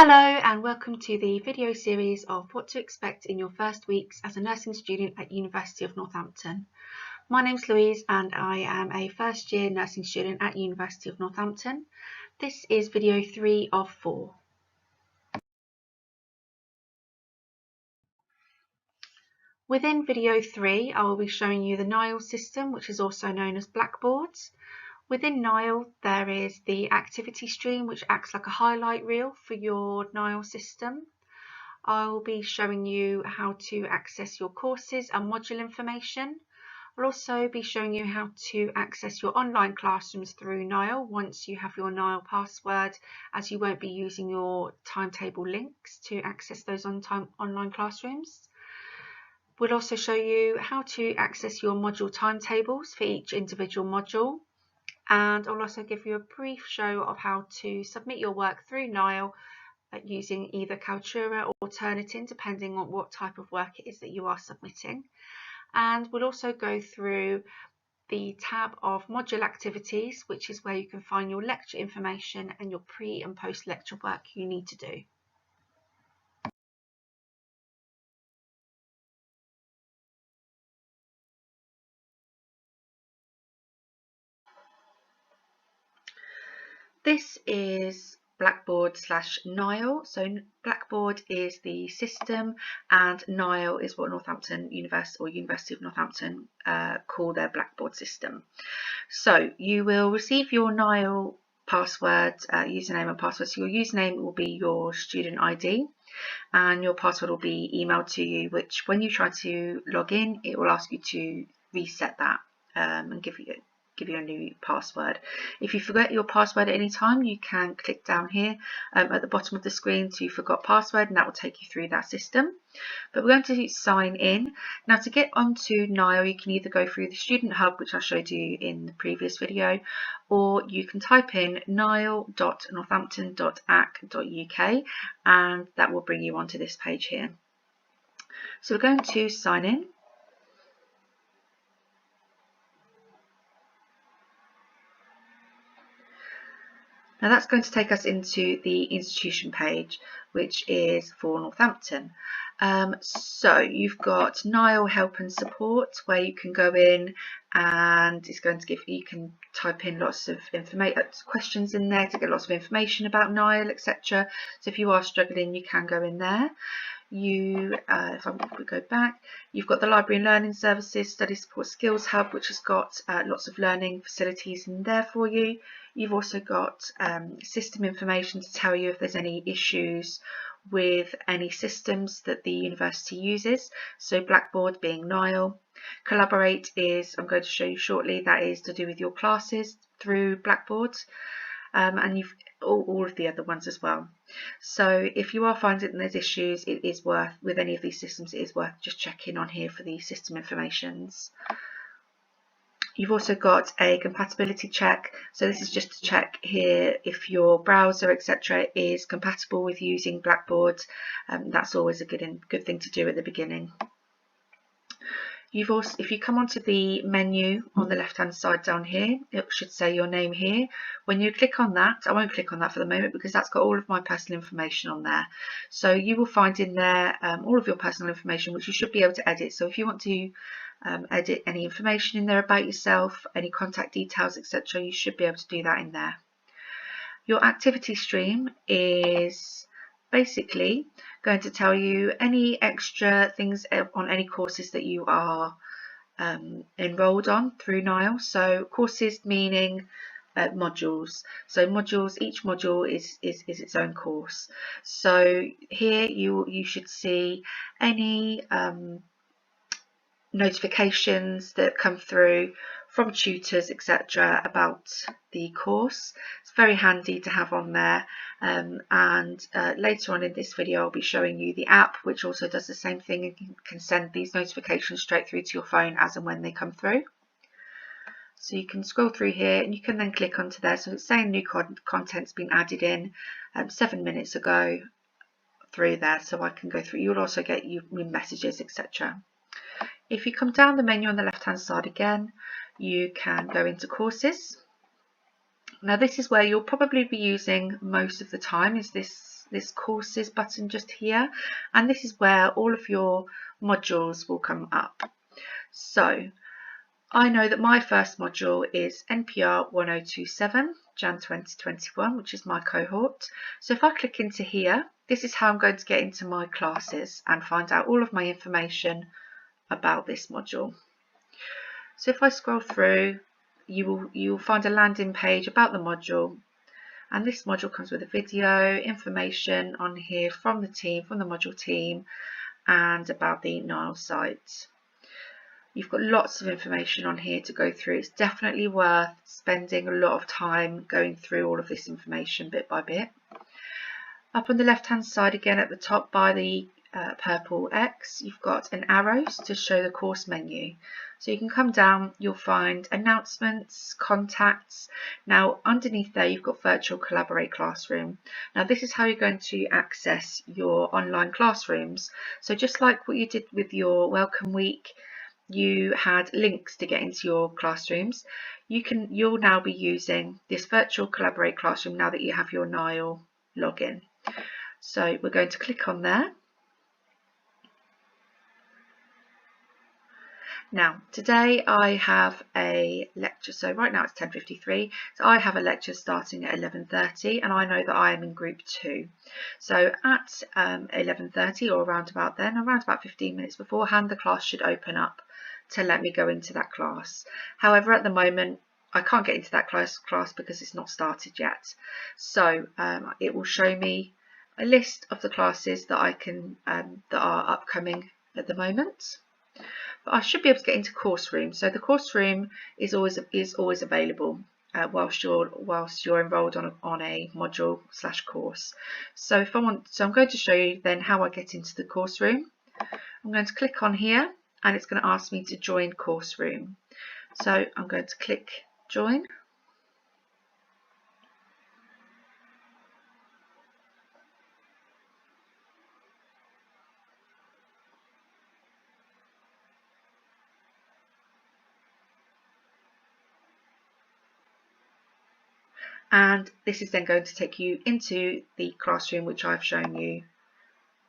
Hello and welcome to the video series of what to expect in your first weeks as a nursing student at University of Northampton. My name's Louise and I am a first year nursing student at University of Northampton. This is video 3 of 4. Within video 3 I will be showing you the NILE system, which is also known as Blackboard. Within NILE there is the activity stream, which acts like a highlight reel for your NILE system. I'll be showing you how to access your courses and module information. I'll also be showing you how to access your online classrooms through NILE once you have your NILE password, as you won't be using your timetable links to access those online classrooms. We'll also show you how to access your module timetables for each individual module. And I'll also give you a brief show of how to submit your work through NILE using either Kaltura or Turnitin, depending on what type of work it is that you are submitting. And we'll also go through the tab of module activities, which is where you can find your lecture information and your pre and post lecture work you need to do. This is Blackboard/NILE. So Blackboard is the system and NILE is what Northampton University of Northampton call their Blackboard system. So you will receive your NILE password, username and password. So your username will be your student ID and your password will be emailed to you, which when you try to log in, it will ask you to reset that and give you a new password. If you forget your password at any time, you can click down here at the bottom of the screen to forgot password, and that will take you through that system. But we're going to sign in. Now, to get onto NILE, you can either go through the Student Hub, which I showed you in the previous video, or you can type in nile.northampton.ac.uk and that will bring you onto this page here. So we're going to sign in. Now that's going to take us into the institution page, which is for Northampton. So you've got NILE Help and Support, where you can go in and it's going to give you can type in lots of questions in there to get lots of information about NILE, etc. So if you are struggling, you can go in there. If we go back, you've got the Library and Learning Services, Study Support Skills Hub, which has got lots of learning facilities in there for you. You've also got system information to tell you if there's any issues with any systems that the university uses. So Blackboard being NILE. Collaborate is, I'm going to show you shortly, that is to do with your classes through Blackboard. And you've all of the other ones as well. So if you are finding there's issues, it is worth, with any of these systems, it is worth just checking on here for the system informations. You've also got a compatibility check. So this is just to check here if your browser, etc., is compatible with using Blackboard. That's always a good thing to do at the beginning. You've also, if you come onto the menu on the left hand side down here, it should say your name here. When you click on that, I won't click on that for the moment because that's got all of my personal information on there. So you will find in there all of your personal information, which you should be able to edit. So if you want to edit any information in there about yourself, any contact details, etc., you should be able to do that in there. Your activity stream is basically going to tell you any extra things on any courses that you are enrolled on through NILE. So courses meaning modules. So modules, each module is its own course. So here you should see any notifications that come through from tutors, etc., about the course. It's very handy to have on there, and later on in this video I'll be showing you the app, which also does the same thing and can send these notifications straight through to your phone as and when they come through. So you can scroll through here and you can then click onto there. So it's saying new content's been added in 7 minutes ago through there, so I can go through. You'll also get your messages, etc. If you come down the menu on the left hand side again, you can go into courses. Now this is where you'll probably be using most of the time, is this this courses button just here, and this is where all of your modules will come up. So I know that my first module is NPR 1027 Jan 2021, which is my cohort. So if I click into here, this is how I'm going to get into my classes and find out all of my information about this module. So if I scroll through, you will find a landing page about the module, and this module comes with a video, information on here from the team, from the module team, and about the NILE site. You've got lots of information on here to go through. It's definitely worth spending a lot of time going through all of this information bit by bit. Up on the left hand side again at the top by the purple X, you've got an arrows to show the course menu. So you can come down, you'll find announcements, contacts. Now underneath there you've got virtual collaborate classroom. Now this is how you're going to access your online classrooms. So just like what you did with your welcome week, you had links to get into your classrooms. You'll now be using this virtual collaborate classroom now that you have your NILE login. So we're going to click on there. Now today I have a lecture, so right now it's 10:53, so I have a lecture starting at 11:30, and I know that I am in group 2. So at 11:30 or around about then, around about 15 minutes beforehand, the class should open up to let me go into that class. However, at the moment I can't get into that class because it's not started yet. So it will show me a list of the classes that I can that are upcoming at the moment. But I should be able to get into course room. So the course room is always available whilst you're enrolled on a module / course. So I'm going to show you then how I get into the course room. I'm going to click on here, and it's going to ask me to join course room. So I'm going to click join. And this is then going to take you into the classroom which I've shown you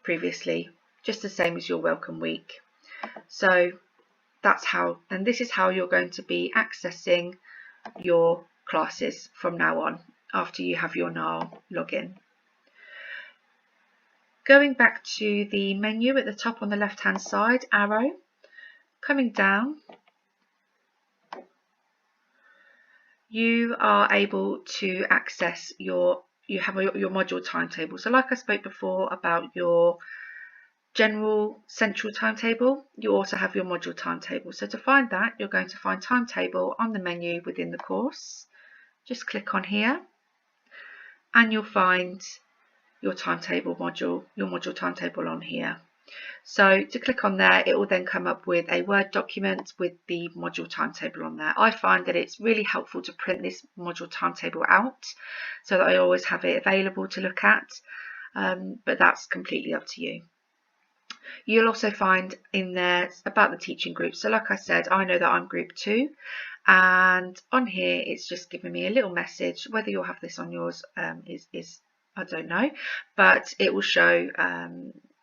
previously, just the same as your welcome week. So that's how, and this is how you're going to be accessing your classes from now on after you have your NILE login. Going back to the menu at the top on the left hand side, arrow, coming down, you are able to access your module timetable. So like I spoke before about your general central timetable, you also have your module timetable. So to find that, you're going to find timetable on the menu within the course. Just click on here and you'll find your timetable module, your module timetable on here. So to click on there, it will then come up with a Word document with the module timetable on there. I find that it's really helpful to print this module timetable out so that I always have it available to look at, but that's completely up to you. You'll also find in there about the teaching group. So like I said, I know that I'm group 2, and on here it's just giving me a little message. Whether you'll have this on yours is I don't know, but it will show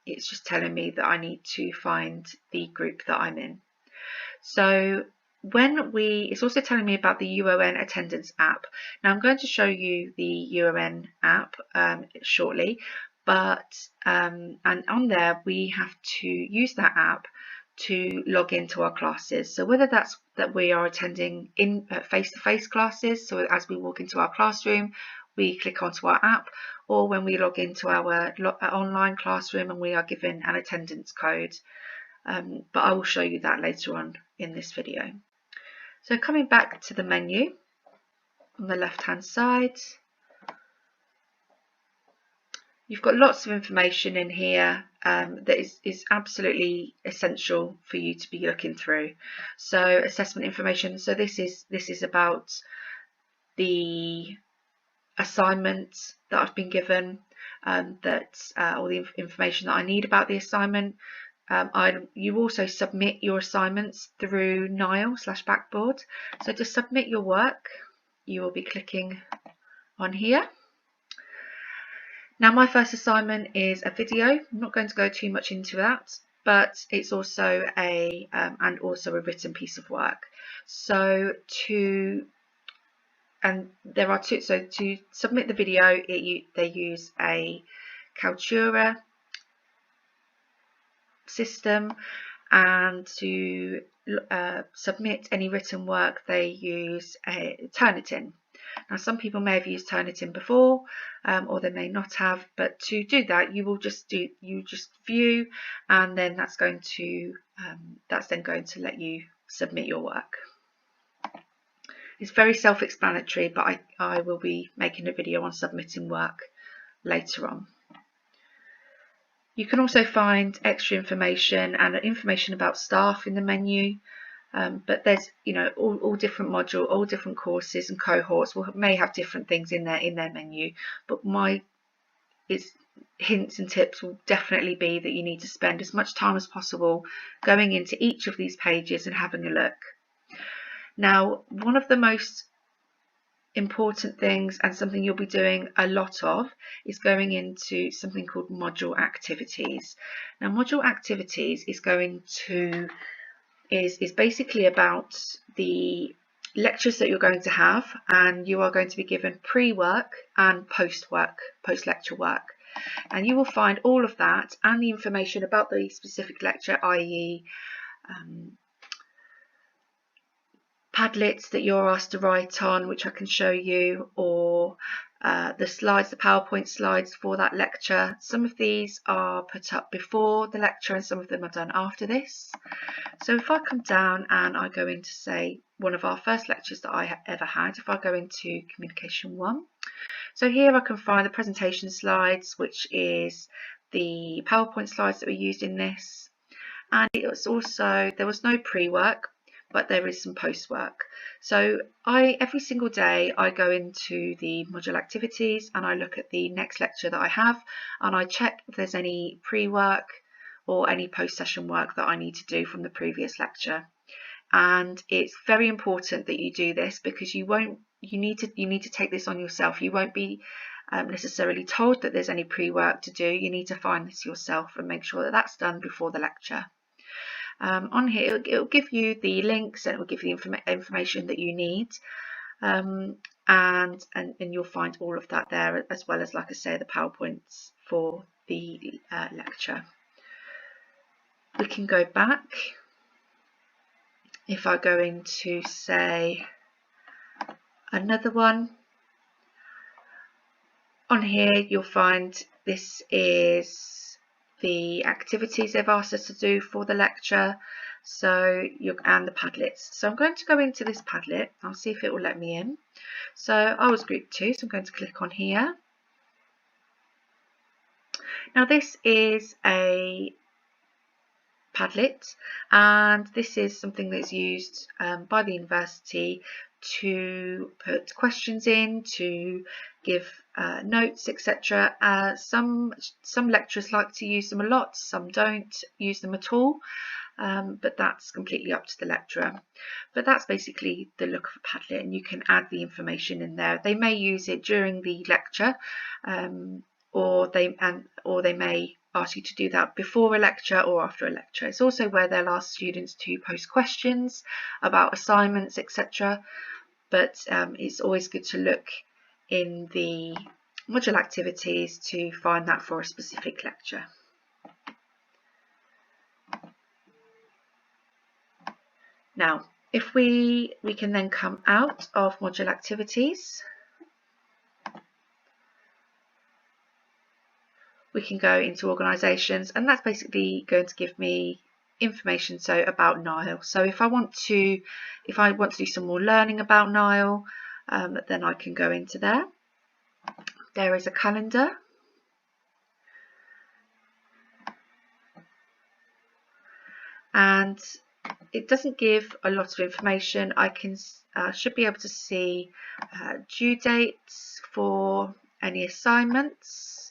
it's just telling me that I need to find the group that I'm in. So it's also telling me about the UON attendance app. Now I'm going to show you the UON app shortly, but and on there we have to use that app to log into our classes. So whether that's that we are attending in face-to-face classes, so as we walk into our classroom we click onto our app, or when we log into our online classroom and we are given an attendance code, but I will show you that later on in this video. So coming back to the menu on the left hand side, you've got lots of information in here that is absolutely essential for you to be looking through. So assessment information, so this is about the assignment that I've been given, all the information that I need about the assignment. You also submit your assignments through NILE/Blackboard. So to submit your work, you will be clicking on here. Now my first assignment is a video. I'm not going to go too much into that, but it's also a written piece of work. So there are two. So to submit the video, they use a Kaltura system, and to submit any written work, they use Turnitin. Now, some people may have used Turnitin before, or they may not have. But to do that, you just view, and then that's then going to let you submit your work. It's very self-explanatory, but I will be making a video on submitting work later on. You can also find extra information and information about staff in the menu, but there's all different modules, all different courses and cohorts may have different things in their menu. But my hints and tips will definitely be that you need to spend as much time as possible going into each of these pages and having a look. Now, one of the most important things, and something you'll be doing a lot of, is going into something called module activities. Now, module activities is basically about the lectures that you're going to have, and you are going to be given pre-work and post-lecture work, and you will find all of that and the information about the specific lecture, i.e. Padlets that you're asked to write on, which I can show you, or the slides, the PowerPoint slides for that lecture. Some of these are put up before the lecture and some of them are done after this. So if I come down and I go into, say, one of our first lectures that I ever had, if I go into Communication 1, so here I can find the presentation slides, which is the PowerPoint slides that were used in this, and it was also, there was no pre-work, but there is some post-work. So every single day I go into the module activities and I look at the next lecture that I have, and I check if there's any pre-work or any post-session work that I need to do from the previous lecture. And it's very important that you do this, because you need to take this on yourself. You won't be necessarily told that there's any pre-work to do. You need to find this yourself and make sure that that's done before the lecture. On here it will give you the links, and it will give you the information that you need, and you'll find all of that there, as well as, like I say, the PowerPoints for the lecture. We can go back. If I go into, say, another one, on here you'll find this is the activities they've asked us to do for the lecture, and the Padlets. So I'm going to go into this Padlet. I'll see if it will let me in. So I was group 2, so I'm going to click on here. Now this is a Padlet, and this is something that's used by the university to put questions in, to give notes, etc. Some lecturers like to use them a lot, some don't use them at all, but that's completely up to the lecturer. But that's basically the look of a Padlet, and you can add the information in there. They may use it during the lecture, or they may ask you to do that before a lecture or after a lecture. It's also where they'll ask students to post questions about assignments, etc. But it's always good to look in the module activities to find that for a specific lecture. Now, if we can then come out of module activities, we can go into organisations, and that's basically going to give me information about NILE. So if I want to do some more learning about NILE, then I can go into there. There is a calendar, and it doesn't give a lot of information. I should be able to see due dates for any assignments.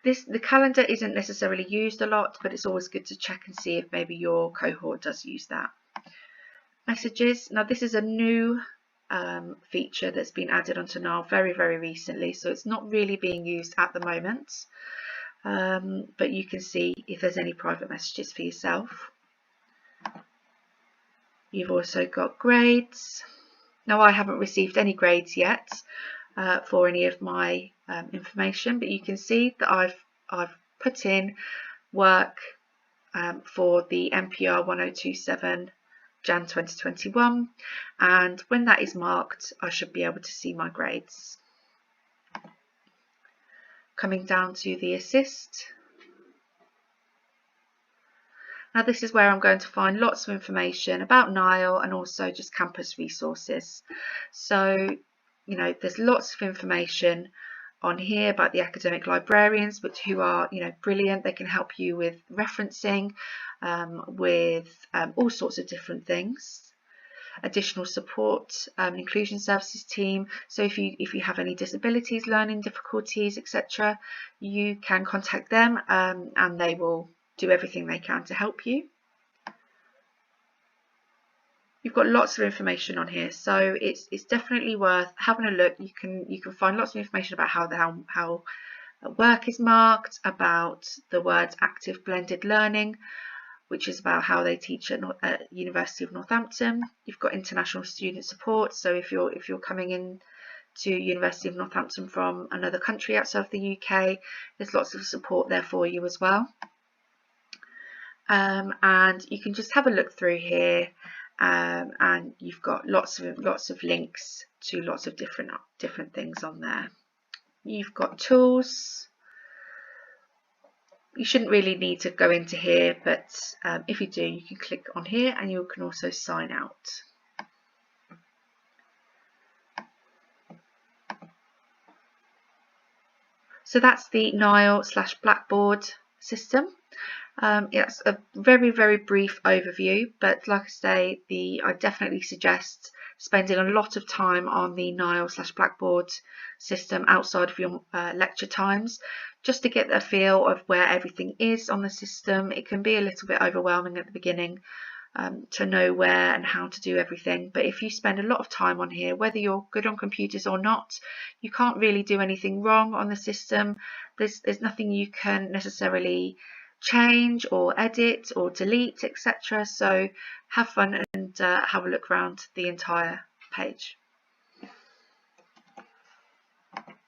The calendar isn't necessarily used a lot, but it's always good to check and see if maybe your cohort does use that. Messages. Now this is a new feature that's been added onto Nile very, very recently, so it's not really being used at the moment, but you can see if there's any private messages for yourself. You've also got grades. Now, I haven't received any grades yet for any of my information, but you can see that I've put in work for the NPR 1027 Jan 2021, and when that is marked, I should be able to see my grades. Coming down to the assist. Now, this is where I'm going to find lots of information about Nile and also just campus resources. So, you know, there's lots of information on here about the academic librarians, who are, you know, brilliant. They can help you with referencing, with all sorts of different things. Additional support, inclusion services team. So if you have any disabilities, learning difficulties, etc., you can contact them, and they will do everything they can to help you. You've got lots of information on here, so it's definitely worth having a look. You can find lots of information about how work is marked, about the words active blended learning, which is about how they teach at University of Northampton. You've got international student support, so if you're coming in to University of Northampton from another country outside of the UK, there's lots of support there for you as well. And you can just have a look through here, and you've got lots of links to lots of different things on there. You've got tools. You shouldn't really need to go into here, but if you do, you can click on here and you can also sign out. So that's the Nile/Blackboard system. It's a very, very brief overview, but like I say, I definitely suggest spending a lot of time on the Nile/Blackboard system outside of your lecture times, just to get a feel of where everything is on the system. It can be a little bit overwhelming at the beginning to know where and how to do everything, but if you spend a lot of time on here, whether you're good on computers or not, you can't really do anything wrong on the system. There's nothing you can necessarily change or edit or delete, etc. So have fun and have a look around the entire page.